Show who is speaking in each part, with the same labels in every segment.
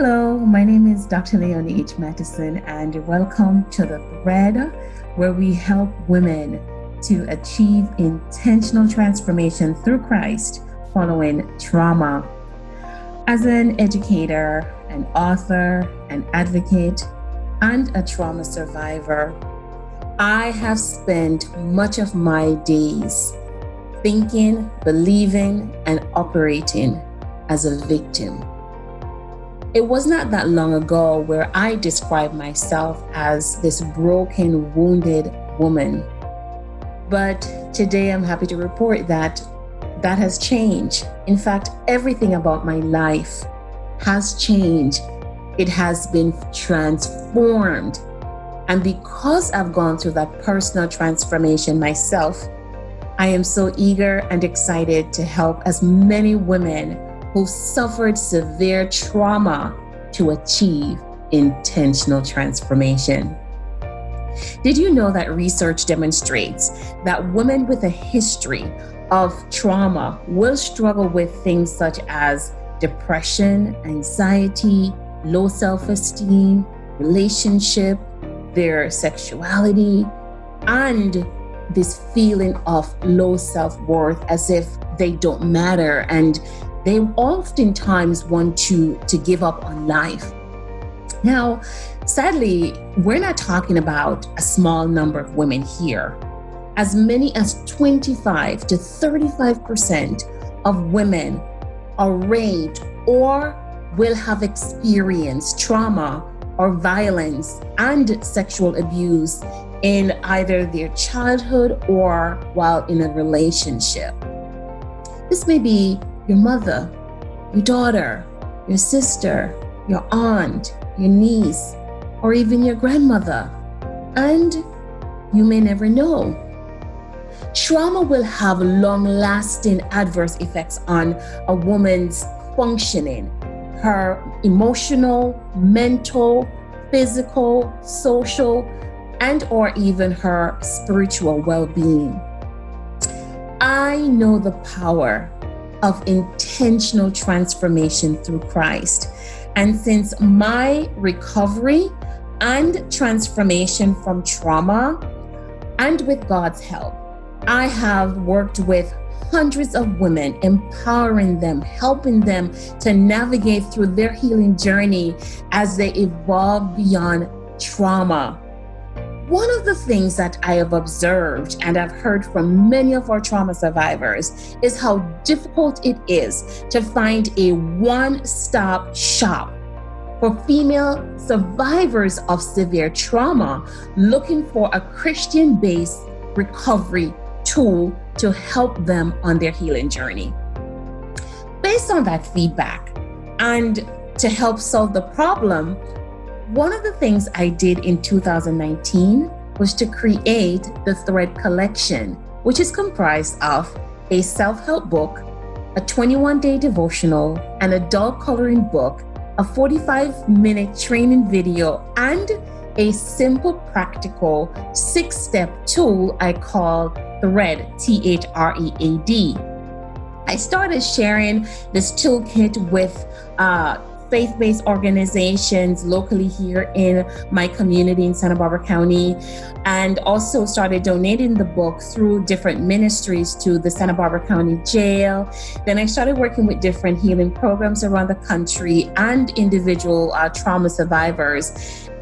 Speaker 1: Hello, my name is Dr. Leonie H. Mattison, and welcome to The Thread, where we help women to achieve intentional transformation through Christ following trauma. As an educator, an author, an advocate, and a trauma survivor, I have spent much of my days thinking, believing, and operating as a victim. It was not that long ago where I described myself as this broken, wounded woman. But today I'm happy to report that that has changed. In fact, everything about my life has changed. It has been transformed. And because I've gone through that personal transformation myself, I am so eager and excited to help as many women who suffered severe trauma to achieve intentional transformation. Did you know that research demonstrates that women with a history of trauma will struggle with things such as depression, anxiety, low self-esteem, relationship, their sexuality, and this feeling of low self-worth, as if they don't matter, and they oftentimes want to give up on life. Now, sadly, we're not talking about a small number of women here. As many as 25 to 35% of women are raped or will have experienced trauma or violence and sexual abuse in either their childhood or while in a relationship. This may be your mother, your daughter, your sister, your aunt, your niece, or even your grandmother. And you may never know. Trauma will have long-lasting adverse effects on a woman's functioning, her emotional, mental, physical, social, and/or even her spiritual well-being. I know the power of intentional transformation through Christ. And since my recovery and transformation from trauma, and with God's help, I have worked with hundreds of women, empowering them, helping them to navigate through their healing journey as they evolve beyond trauma. One of the things that I have observed and I've heard from many of our trauma survivors is how difficult it is to find a one-stop shop for female survivors of severe trauma looking for a Christian-based recovery tool to help them on their healing journey. Based on that feedback and to help solve the problem, one of the things I did in 2019 was to create the Thread Collection, which is comprised of a self-help book, a 21-day devotional, an adult coloring book, a 45-minute training video, and a simple, practical 6-step tool I call Thread, T-H-R-E-A-D. I started sharing this toolkit with faith-based organizations locally here in my community in Santa Barbara County, and also started donating the book through different ministries to the Santa Barbara County Jail. Then I started working with different healing programs around the country and individual trauma survivors.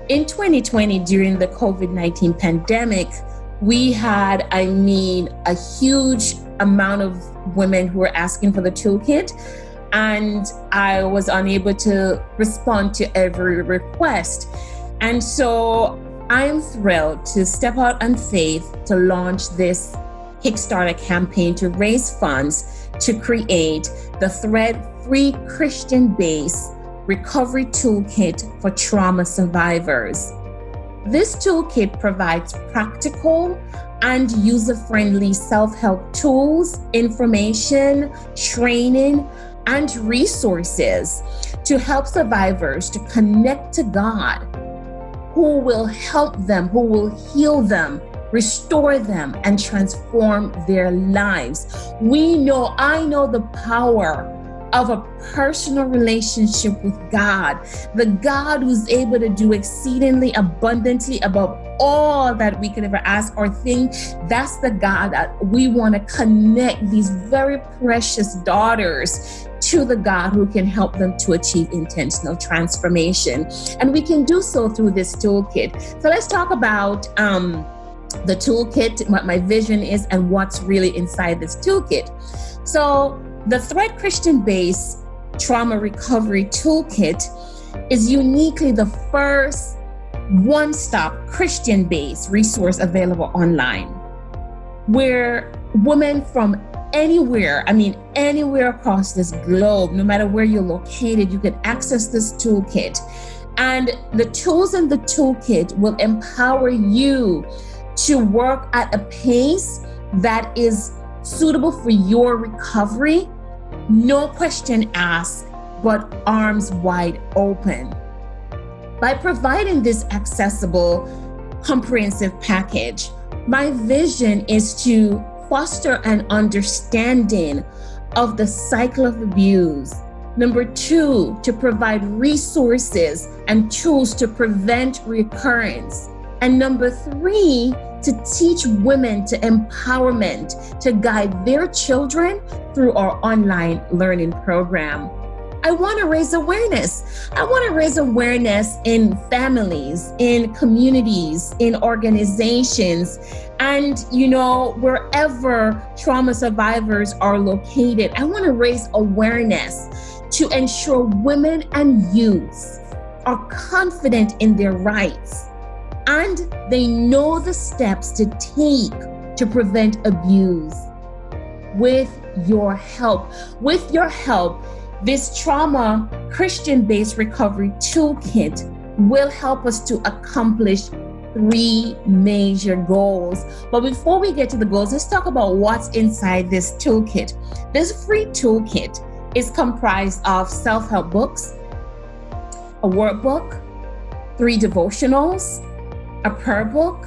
Speaker 1: In 2020, during the COVID-19 pandemic, we had, a huge amount of women who were asking for the toolkit, and I was unable to respond to every request. And so I am thrilled to step out on faith to launch this Kickstarter campaign to raise funds to create the Thread free Christian-based recovery toolkit for trauma survivors. This toolkit provides practical and user-friendly self-help tools, information, training, and resources to help survivors to connect to God, who will help them, who will heal them, restore them, and transform their lives. I know the power of a personal relationship with God, the God who's able to do exceedingly abundantly above all that we could ever ask or think. That's the God that we want to connect these very precious daughters to, the God who can help them to achieve intentional transformation. And we can do so through this toolkit. So let's talk about the toolkit, what my vision is, and what's really inside this toolkit. So the Thread Christian-Based Trauma Recovery Toolkit is uniquely the first one-stop Christian-based resource available online, where women from anywhere across this globe, no matter where you're located, you can access this toolkit. And the tools in the toolkit will empower you to work at a pace that is suitable for your recovery. No question asked, but arms wide open. By providing this accessible, comprehensive package, my vision is to foster an understanding of the cycle of abuse. Number 2, to provide resources and tools to prevent recurrence. And number 3, to teach women to empowerment to guide their children through our online learning program. I want to raise awareness. I want to raise awareness in families, in communities, in organizations, and wherever trauma survivors are located. I want to raise awareness to ensure women and youths are confident in their rights and they know the steps to take to prevent abuse. With your help, this Trauma Christian-Based Recovery Toolkit will help us to accomplish 3 major goals. But before we get to the goals, let's talk about what's inside this toolkit. This free toolkit is comprised of self-help books, a workbook, 3 devotionals, a prayer book,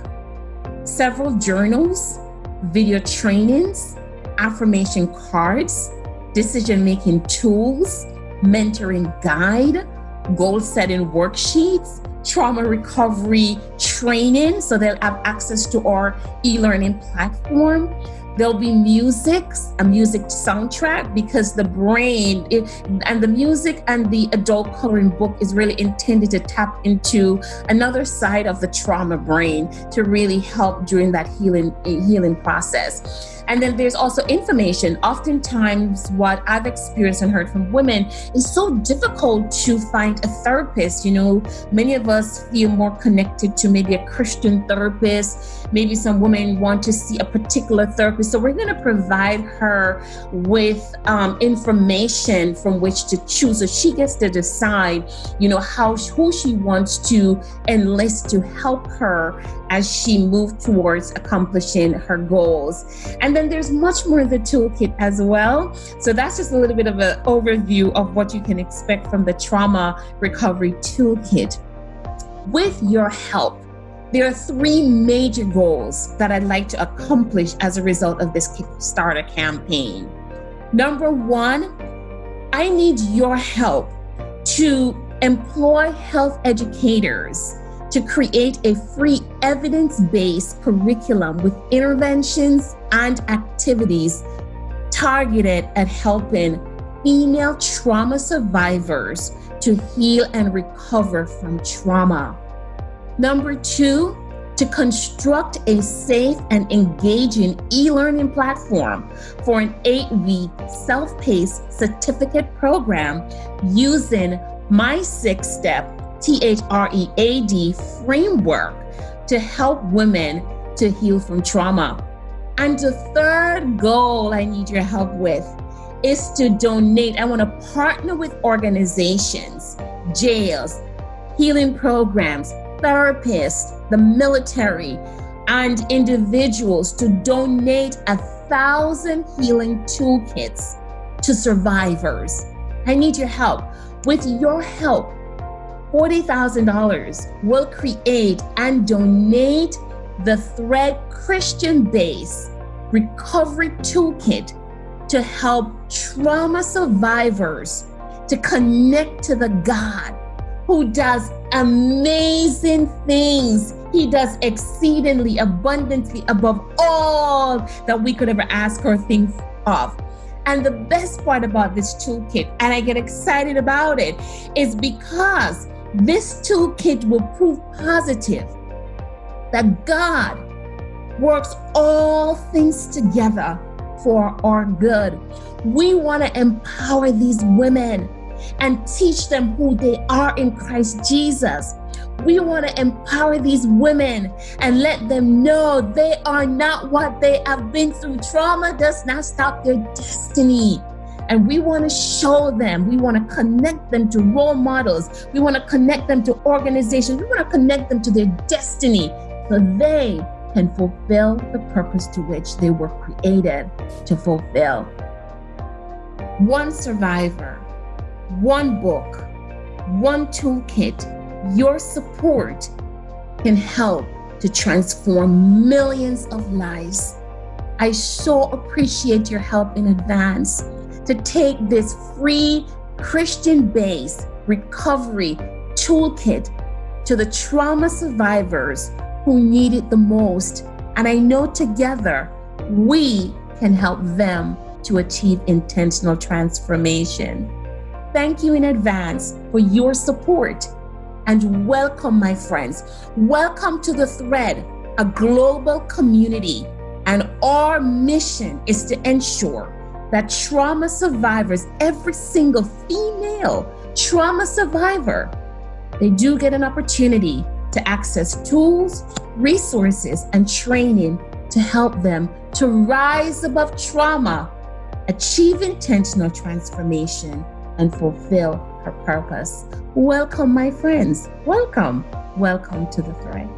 Speaker 1: several journals, video trainings, affirmation cards, decision-making tools, mentoring guide, goal-setting worksheets, trauma recovery training, so they'll have access to our e-learning platform. There'll be a music soundtrack, because the brain and the music and the adult coloring book is really intended to tap into another side of the trauma brain to really help during that healing process. And then there's also information. Oftentimes what I've experienced and heard from women is so difficult to find a therapist. Many of us feel more connected to maybe a Christian therapist. Maybe some women want to see a particular therapist. So we're going to provide her with information from which to choose. So she gets to decide, who she wants to enlist to help her as she moves towards accomplishing her goals. And then there's much more in the toolkit as well. So that's just a little bit of an overview of what you can expect from the Trauma Recovery Toolkit. With your help, there are 3 major goals that I'd like to accomplish as a result of this Kickstarter campaign. Number 1, I need your help to employ health educators to create a free evidence-based curriculum with interventions and activities targeted at helping female trauma survivors to heal and recover from trauma. Number 2, to construct a safe and engaging e-learning platform for an 8-week self-paced certificate program using my 6-step THREAD framework to help women to heal from trauma. And the 3rd goal I need your help with is to donate. I want to partner with organizations, jails, healing programs, therapists, the military, and individuals to donate 1,000 healing toolkits to survivors. I need your help. With your help, $40,000 will create and donate the Thread Christian-Based Recovery Toolkit to help trauma survivors to connect to the God who does amazing things. He does exceedingly abundantly above all that we could ever ask or think of. And the best part about this toolkit, and I get excited about it, is because this toolkit will prove positive that God works all things together for our good. We want to empower these women and teach them who they are in Christ Jesus. We want to empower these women and let them know they are not what they have been through. Trauma does not stop their destiny. And we want to show them, we want to connect them to role models. We want to connect them to organizations. We want to connect them to their destiny so they can fulfill the purpose to which they were created to fulfill. One survivor, one book, one toolkit. Your support can help to transform millions of lives. I so appreciate your help in advance to take this free Christian-based recovery toolkit to the trauma survivors who need it the most. And I know together we can help them to achieve intentional transformation. Thank you in advance for your support. And welcome, my friends. Welcome to The Thread, a global community. And our mission is to ensure that trauma survivors, every single female trauma survivor, they do get an opportunity to access tools, resources, and training to help them to rise above trauma, achieve intentional transformation, and fulfill her purpose. Welcome, my friends. Welcome. Welcome to The Thread.